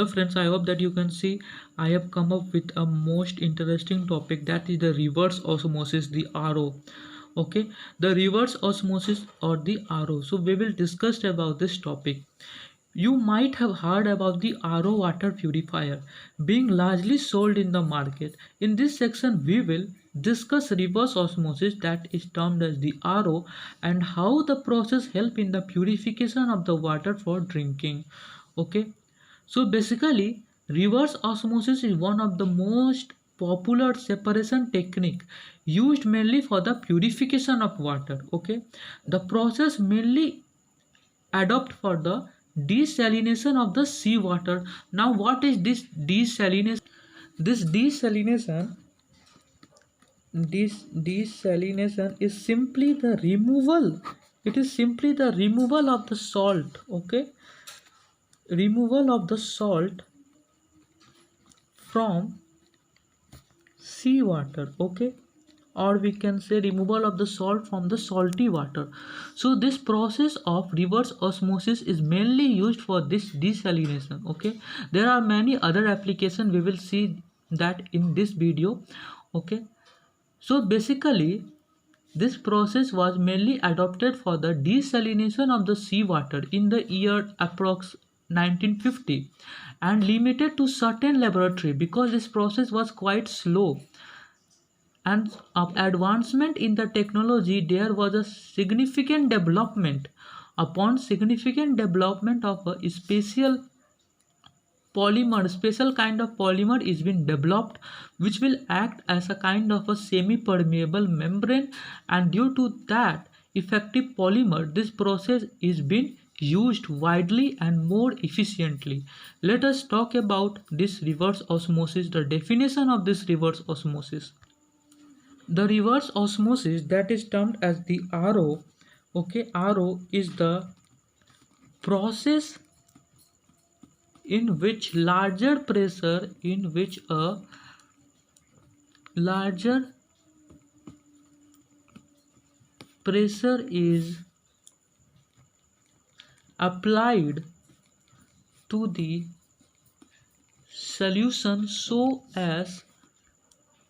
Hello friends, I hope that you can see I have come up with a most interesting topic, that is the reverse osmosis, the RO. Okay, the reverse osmosis or the RO. So we will discuss about this topic. You might have heard about the RO water purifier being largely sold in the market. In this section, we will discuss reverse osmosis, that is termed as the RO, and how the process help in the purification of the water for drinking. Okay, so basically, reverse osmosis is one of the most popular separation technique used mainly for the purification of water. Okay, the process mainly adopt for the desalination of the seawater. Now, what is this desalination? This desalination is simply the removal. It is simply the removal of the salt. Okay, removal of the salt from seawater. Okay, or we can say removal of the salt from the salty water. So this process of reverse osmosis is mainly used for this desalination. Okay, there are many other applications, we will see that in this video. Okay, so basically this process was mainly adopted for the desalination of the seawater in the year approx 1950 and limited to certain laboratory because this process was quite slow. And of advancement in the technology, there was a significant development. Upon significant development of a special kind of polymer is being developed, which will act as a kind of a semi-permeable membrane, and due to that effective polymer, this process is being used widely and more efficiently. Let us talk about this reverse osmosis, the definition of this reverse osmosis. The reverse osmosis, that is termed as the RO. Okay, RO is the process in which a larger pressure is applied to the solution so as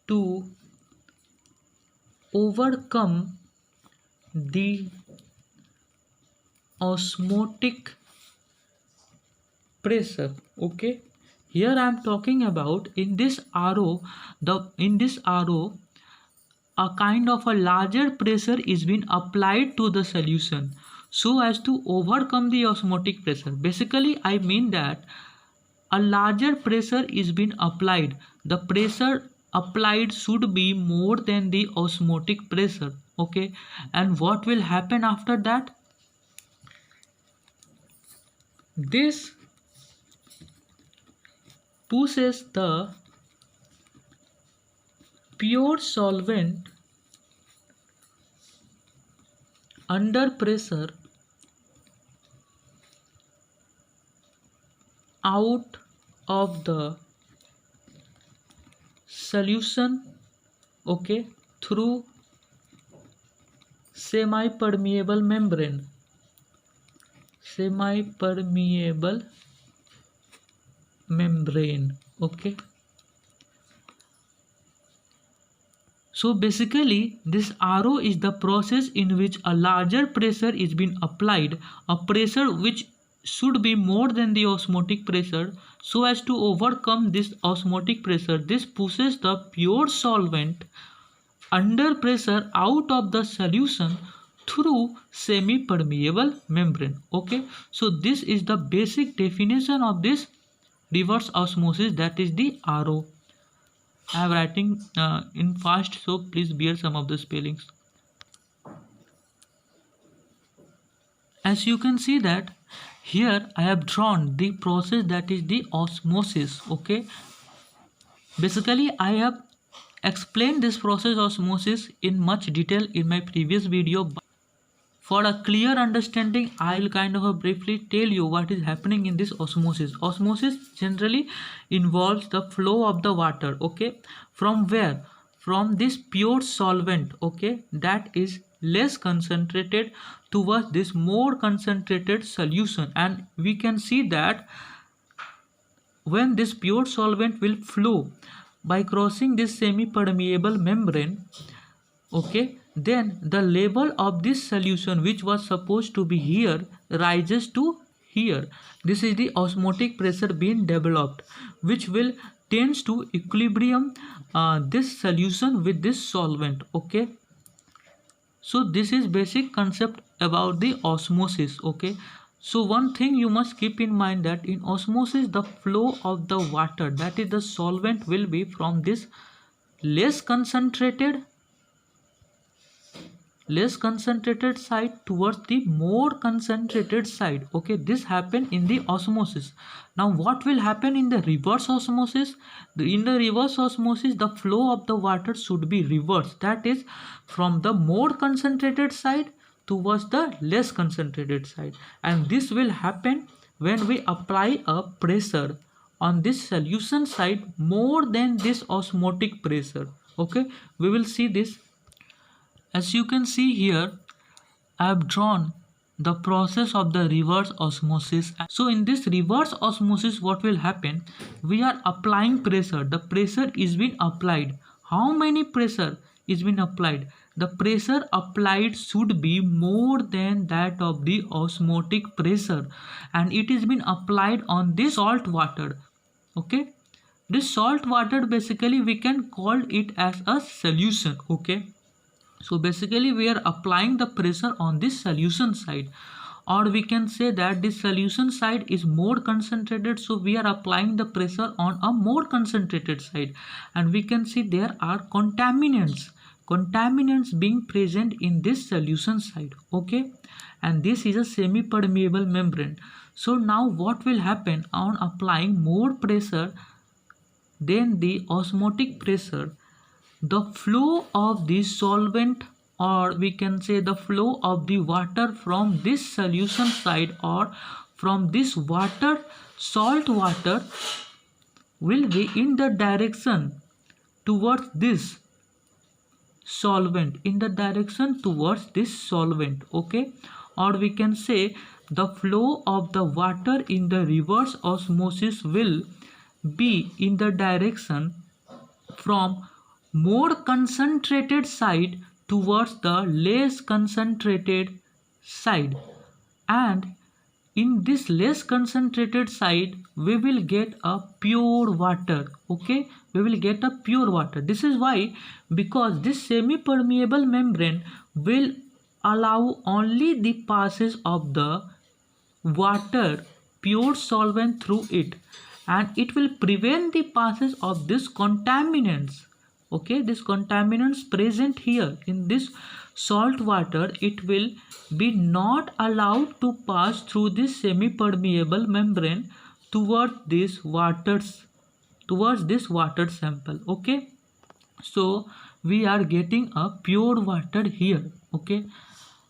to overcome the osmotic pressure. Okay, here I am talking about in this RO, a kind of a larger pressure is being applied to the solution so as to overcome the osmotic pressure. Basically, I mean that a larger pressure is being applied. The pressure applied should be more than the osmotic pressure. Okay, and what will happen after that? This pushes the pure solvent under pressure out of the solution. Okay, through semi-permeable membrane. Okay, so basically this RO is the process in which a larger pressure is being applied, a pressure which should be more than the osmotic pressure, so as to overcome this osmotic pressure. This pushes the pure solvent under pressure out of the solution through semi-permeable membrane. Okay, so this is the basic definition of this reverse osmosis, that is the RO. I am writing in fast, so please bear some of the spellings. As you can see that here I have drawn the process, that is the osmosis. Okay, basically I have explained this process osmosis in much detail in my previous video. For a clear understanding, I'll kind of briefly tell you what is happening in this osmosis. Osmosis generally involves the flow of the water, okay, from where? From this pure solvent, okay, that is less concentrated towards this more concentrated solution. And we can see that when this pure solvent will flow by crossing this semi-permeable membrane, okay, then the level of this solution which was supposed to be here rises to here. This is the osmotic pressure being developed, which will tends to equilibrium this solution with this solvent. Okay, so this is basic concept about the osmosis. Okay, so one thing you must keep in mind that in osmosis the flow of the water, that is the solvent, will be from this less concentrated side towards the more concentrated side. Okay, this happen in the osmosis. Now what will happen in the reverse osmosis? In the reverse osmosis the flow of the water should be reversed, that is from the more concentrated side towards the less concentrated side, and this will happen when we apply a pressure on this solution side more than this osmotic pressure. Okay, we will see this. As you can see here, I have drawn the process of the reverse osmosis. So in this reverse osmosis, what will happen? We are applying pressure. The pressure is being applied. How many pressure is being applied? The pressure applied should be more than that of the osmotic pressure, and it is being applied on this salt water. Okay, this salt water basically we can call it as a solution. Okay, so basically we are applying the pressure on this solution side, or we can say that this solution side is more concentrated, so we are applying the pressure on a more concentrated side, and we can see there are contaminants being present in this solution side. Okay, and this is a semi permeable membrane. So now what will happen on applying more pressure than the osmotic pressure? The flow of the solvent, or we can say the flow of the water from this solution side or from this water, salt water, will be in the direction towards this solvent, okay, or we can say the flow of the water in the reverse osmosis will be in the direction from more concentrated side towards the less concentrated side, and in this less concentrated side we will get a pure water. Okay, we will get a pure water. This is why, because this semi permeable membrane will allow only the passage of the water, pure solvent, through it, and it will prevent the passage of this contaminants. Okay, this contaminants present here in this salt water, it will be not allowed to pass through this semi permeable membrane towards this water sample. Okay, so we are getting a pure water here. Okay,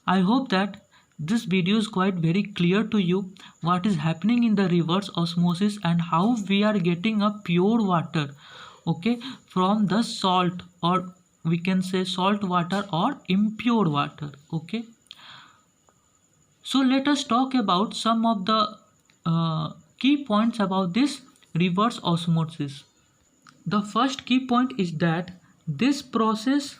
I hope that this video is quite very clear to you what is happening in the reverse osmosis and how we are getting a pure water, okay, from the salt, or we can say salt water or impure water. Okay, so let us talk about some of the key points about this reverse osmosis. The first key point is that this process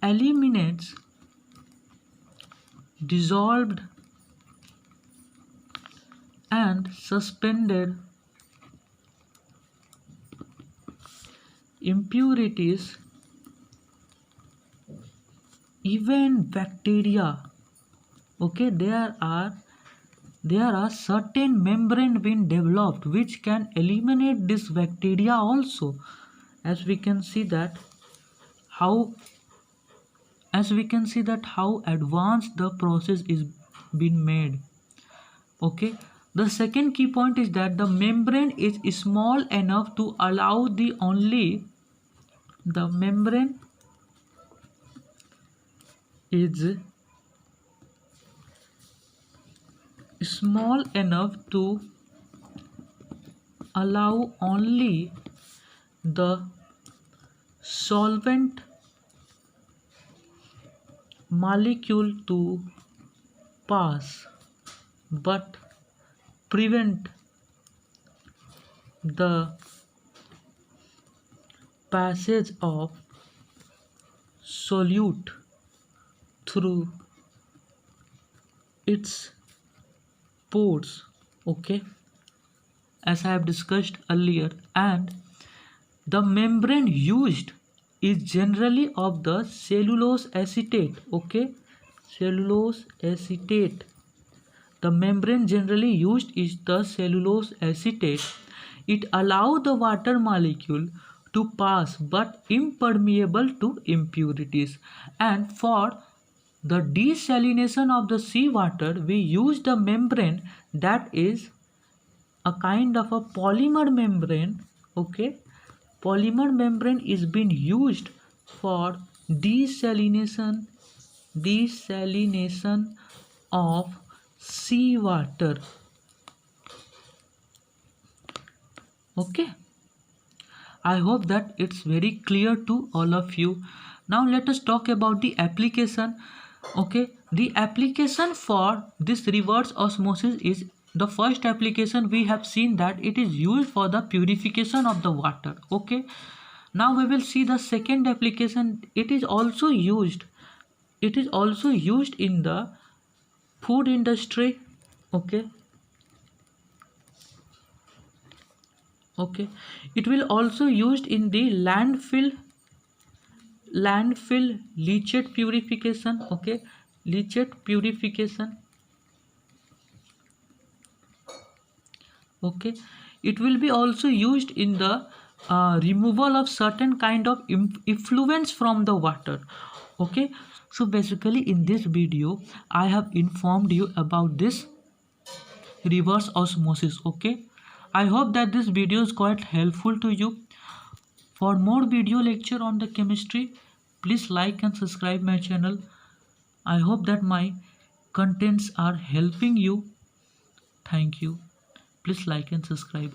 eliminates dissolved and suspended impurities, even bacteria. Okay, there are certain membrane being developed which can eliminate this bacteria also, as we can see that how advanced the process is being made. Okay, the second key point is that the membrane is small enough to allow the membrane is small enough to allow only the solvent molecule to pass but prevent the passage of solute through its pores, okay, as I have discussed earlier. And the membrane used is generally of the cellulose acetate, okay, cellulose acetate. The membrane generally used is the cellulose acetate. It allows the water molecule to pass but impermeable to impurities. And for the desalination of the seawater, we use the membrane that is a kind of a polymer membrane, okay. Polymer membrane is being used for desalination of seawater, okay. I hope that it's very clear to all of you. Now let us talk about the application, okay. The application for this reverse osmosis is, the first application we have seen that it is used for the purification of the water, okay. Now we will see the second application. It is also used in the food industry, okay. Okay, it will also used in the landfill leachate purification, okay, leachate purification, okay. It will be also used in the removal of certain kind of effluents from the water, okay. So basically in this video I have informed you about this reverse osmosis, okay. I hope that this video is quite helpful to you. For more video lecture on the chemistry, please like and subscribe my channel. I hope that my contents are helping you. Thank you. Please like and subscribe.